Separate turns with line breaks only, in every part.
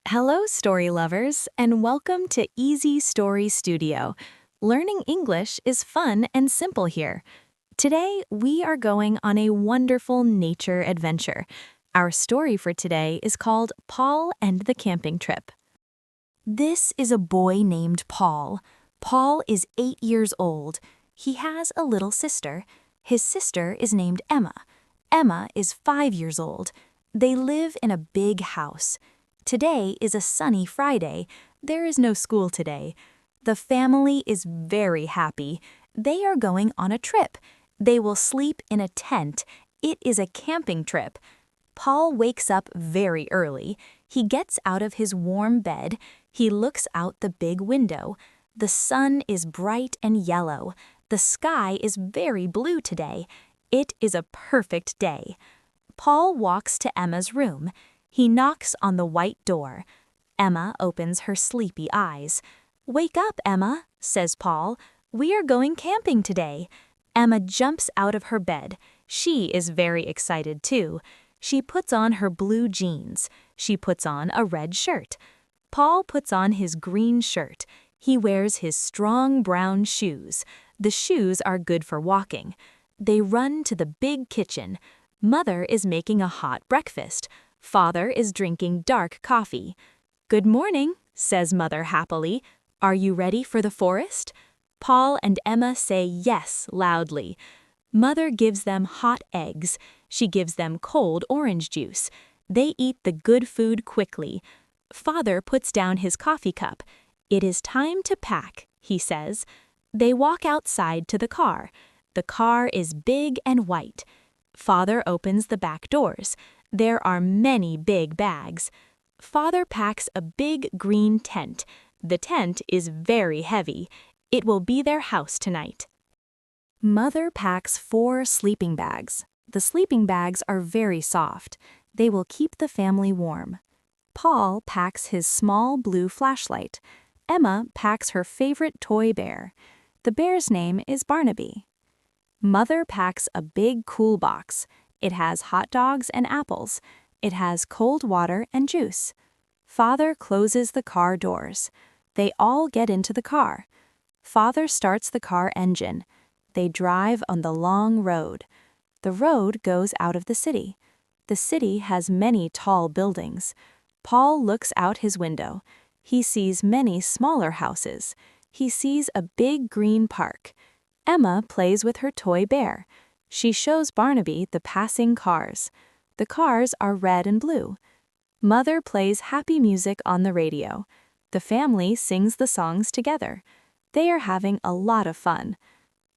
Hello, story lovers, and welcome to Easy Story Studio. Learning English is fun and simple here. Today, we are going on a wonderful nature adventure. Our story for today is called Paul and the Camping Trip. This is a boy named Paul. Paul is 8 years old. He has a little sister. His sister is named Emma. Emma is 5 years old. They live in a big house. Today is a sunny Friday. There is no school today. The family is very happy. They are going on a trip. They will sleep in a tent. It is a camping trip. Paul wakes up very early. He gets out of his warm bed. He looks out the big window. The sun is bright and yellow. The sky is very blue today. It is a perfect day. Paul walks to Emma's room. He knocks on the white door. Emma opens her sleepy eyes. "Wake up, Emma," says Paul. "We are going camping today." Emma jumps out of her bed. She is very excited too. She puts on her blue jeans. She puts on a red shirt. Paul puts on his green shirt. He wears his strong brown shoes. The shoes are good for walking. They run to the big kitchen. Mother is making a hot breakfast. Father is drinking dark coffee. "Good morning," says Mother happily. "Are you ready for the forest?" Paul and Emma say yes loudly. Mother gives them hot eggs. She gives them cold orange juice. They eat the good food quickly. Father puts down his coffee cup. "It is time to pack," he says. They walk outside to the car. The car is big and white. Father opens the back doors. There are many big bags. Father packs a big green tent. The tent is very heavy. It will be their house tonight. Mother packs 4 sleeping bags. The sleeping bags are very soft. They will keep the family warm. Paul packs his small blue flashlight. Emma packs her favorite toy bear. The bear's name is Barnaby. Mother packs a big cool box. It has hot dogs and apples. It has cold water and juice. Father closes the car doors. They all get into the car. Father starts the car engine. They drive on the long road. The road goes out of the city. The city has many tall buildings. Paul looks out his window. He sees many smaller houses. He sees a big green park. Emma plays with her toy bear. She shows Barnaby the passing cars. The cars are red and blue. Mother plays happy music on the radio. The family sings the songs together. They are having a lot of fun.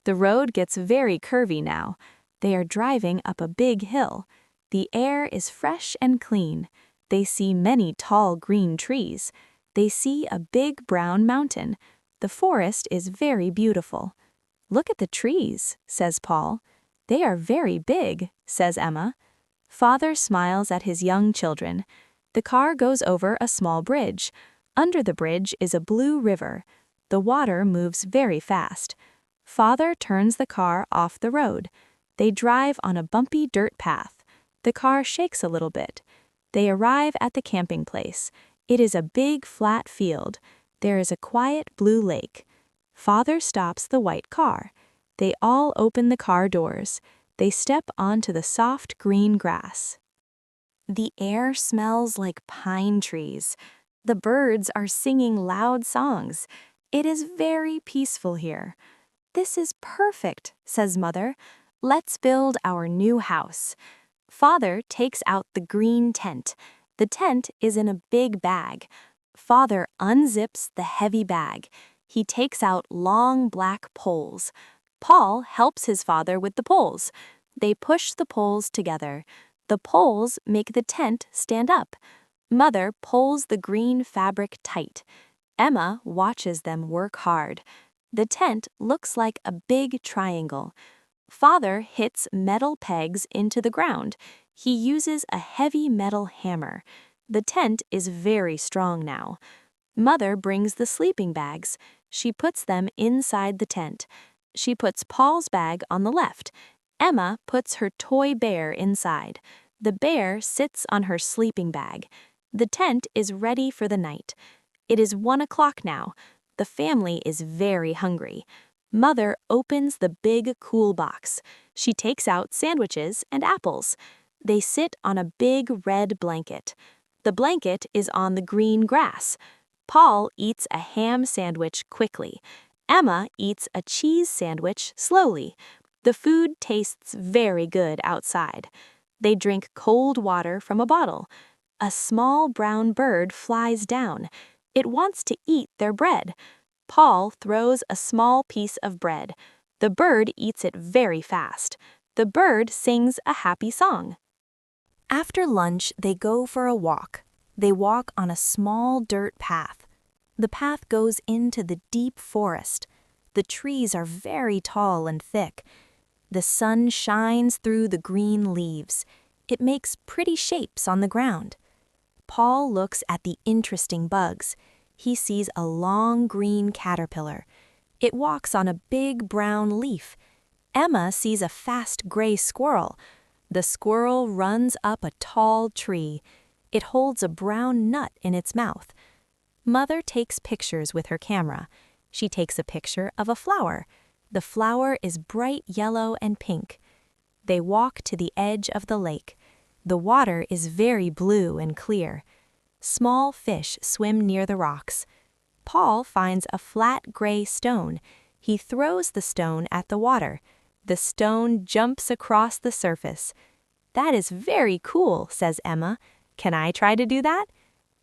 The road gets very curvy now. They are driving up a big hill. The air is fresh and clean. They see many tall green trees. They see a big brown mountain. The forest is very beautiful. "Look at the trees," says Paul. "They are very big," says Emma. Father smiles at his young children. The car goes over a small bridge. Under the bridge is a blue river. The water moves very fast. Father turns the car off the road. They drive on a bumpy dirt path. The car shakes a little bit. They arrive at the camping place. It is a big flat field. There is a quiet blue lake. Father stops the white car. They all open the car doors. They step onto the soft green grass. The air smells like pine trees. The birds are singing loud songs. It is very peaceful here. "This is perfect," says Mother. "Let's build our new house." Father takes out the green tent. The tent is in a big bag. Father unzips the heavy bag. He takes out long black poles. Paul helps his father with the poles. They push the poles together. The poles make the tent stand up. Mother pulls the green fabric tight. Emma watches them work hard. The tent looks like a big triangle. Father hits metal pegs into the ground. He uses a heavy metal hammer. The tent is very strong now. Mother brings the sleeping bags. She puts them inside the tent. She puts Paul's bag on the left. Emma puts her toy bear inside. The bear sits on her sleeping bag. The tent is ready for the night. It is 1 o'clock now. The family is very hungry. Mother opens the big cool box. She takes out sandwiches and apples. They sit on a big red blanket. The blanket is on the green grass. Paul eats a ham sandwich quickly. Emma eats a cheese sandwich slowly. The food tastes very good outside. They drink cold water from a bottle. A small brown bird flies down. It wants to eat their bread. Paul throws a small piece of bread. The bird eats it very fast. The bird sings a happy song. After lunch, they go for a walk. They walk on a small dirt path. The path goes into the deep forest. The trees are very tall and thick. The sun shines through the green leaves. It makes pretty shapes on the ground. Paul looks at the interesting bugs. He sees a long green caterpillar. It walks on a big brown leaf. Emma sees a fast gray squirrel. The squirrel runs up a tall tree. It holds a brown nut in its mouth. Mother takes pictures with her camera. She takes a picture of a flower. The flower is bright yellow and pink. They walk to the edge of the lake. The water is very blue and clear. Small fish swim near the rocks. Paul finds a flat gray stone. He throws the stone at the water. The stone jumps across the surface. "That is very cool," says Emma. "Can I try to do that?"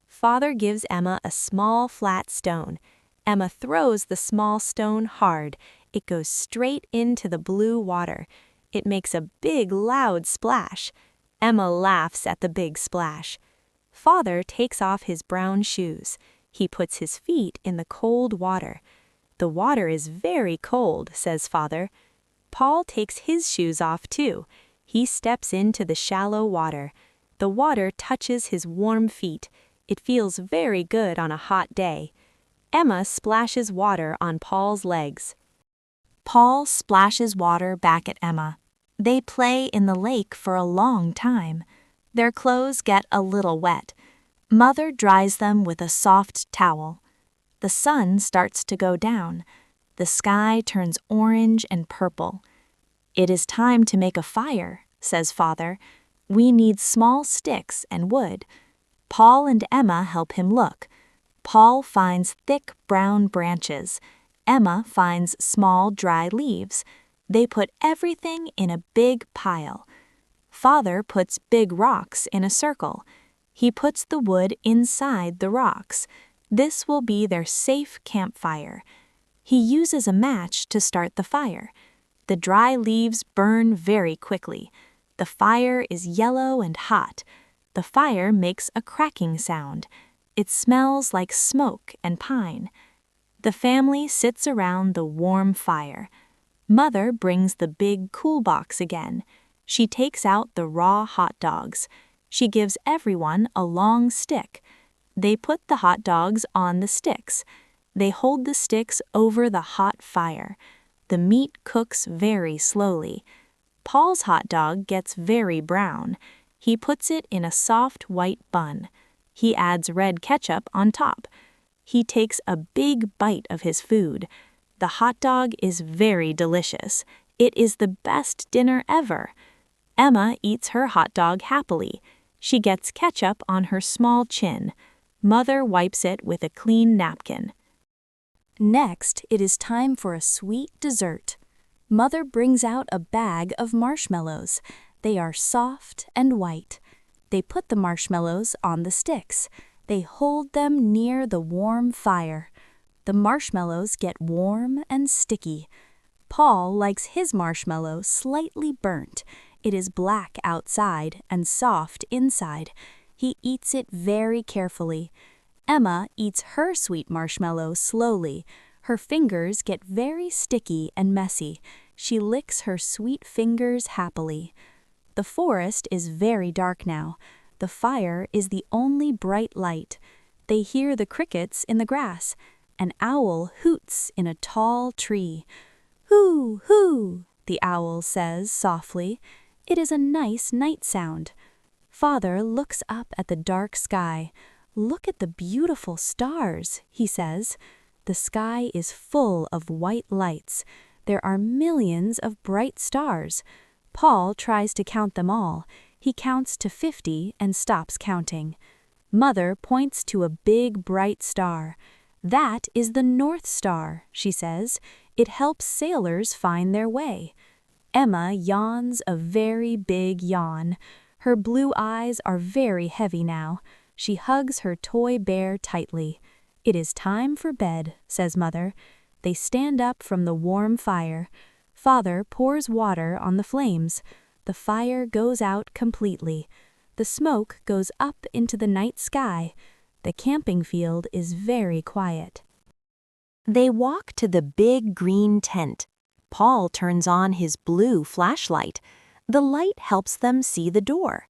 Father gives Emma a small flat stone. Emma throws the small stone hard. It goes straight into the blue water. It makes a big, loud splash. Emma laughs at the big splash. Father takes off his brown shoes. He puts his feet in the cold water. "The water is very cold," says Father. Paul takes his shoes off too. He steps into the shallow water. The water touches his warm feet. It feels very good on a hot day. Emma splashes water on Paul's legs. Paul splashes water back at Emma. They play in the lake for a long time. Their clothes get a little wet. Mother dries them with a soft towel. The sun starts to go down. The sky turns orange and purple. "It is time to make a fire," says Father. "We need small sticks and wood." Paul and Emma help him look. Paul finds thick brown branches. Emma finds small dry leaves. They put everything in a big pile. Father puts big rocks in a circle. He puts the wood inside the rocks. This will be their safe campfire. He uses a match to start the fire. The dry leaves burn very quickly. The fire is yellow and hot. The fire makes a cracking sound. It smells like smoke and pine. The family sits around the warm fire. Mother brings the big cool box again. She takes out the raw hot dogs. She gives everyone a long stick. They put the hot dogs on the sticks. They hold the sticks over the hot fire. The meat cooks very slowly. Paul's hot dog gets very brown. He puts it in a soft white bun. He adds red ketchup on top. He takes a big bite of his food. The hot dog is very delicious. It is the best dinner ever. Emma eats her hot dog happily. She gets ketchup on her small chin. Mother wipes it with a clean napkin. Next, it is time for a sweet dessert. Mother brings out a bag of marshmallows. They are soft and white. They put the marshmallows on the sticks. They hold them near the warm fire. The marshmallows get warm and sticky. Paul likes his marshmallow slightly burnt. It is black outside and soft inside. He eats it very carefully. Emma eats her sweet marshmallow slowly. Her fingers get very sticky and messy. She licks her sweet fingers happily. The forest is very dark now. The fire is the only bright light. They hear the crickets in the grass. An owl hoots in a tall tree. "Hoo, hoo," the owl says softly. It is a nice night sound. Father looks up at the dark sky. "Look at the beautiful stars," he says. The sky is full of white lights. There are millions of bright stars. Paul tries to count them all. He counts to 50 and stops counting. Mother points to a big bright star. "That is the North Star," she says. "It helps sailors find their way." Emma yawns a very big yawn. Her blue eyes are very heavy now. She hugs her toy bear tightly. "It is time for bed," says Mother. They stand up from the warm fire. Father pours water on the flames. The fire goes out completely. The smoke goes up into the night sky. The camping field is very quiet. They walk to the big green tent. Paul turns on his blue flashlight. The light helps them see the door.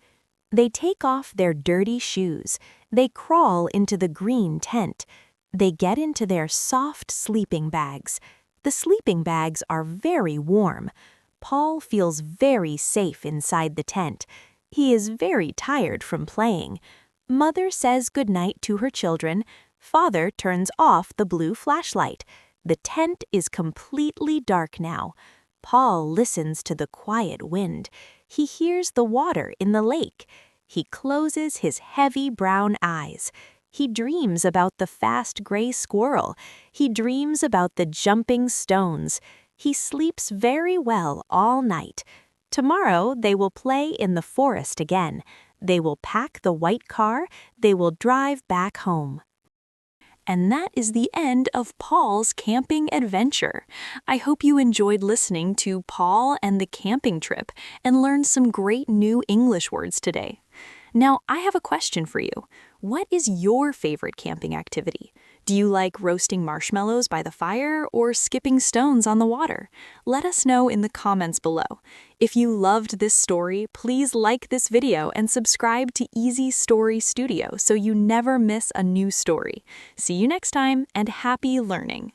They take off their dirty shoes. They crawl into the green tent. They get into their soft sleeping bags. The sleeping bags are very warm. Paul feels very safe inside the tent. He is very tired from playing. Mother says goodnight to her children. Father turns off the blue flashlight. The tent is completely dark now. Paul listens to the quiet wind. He hears the water in the lake. He closes his heavy brown eyes. He dreams about the fast gray squirrel. He dreams about the jumping stones. He sleeps very well all night. Tomorrow they will play in the forest again. They will pack the white car. They will drive back home. And that is the end of Paul's camping adventure. I hope you enjoyed listening to Paul and the camping trip and learned some great new English words today. Now, I have a question for you. What is your favorite camping activity? Do you like roasting marshmallows by the fire or skipping stones on the water? Let us know in the comments below. If you loved this story, please like this video and subscribe to Easy Story Studio so you never miss a new story. See you next time, and happy learning!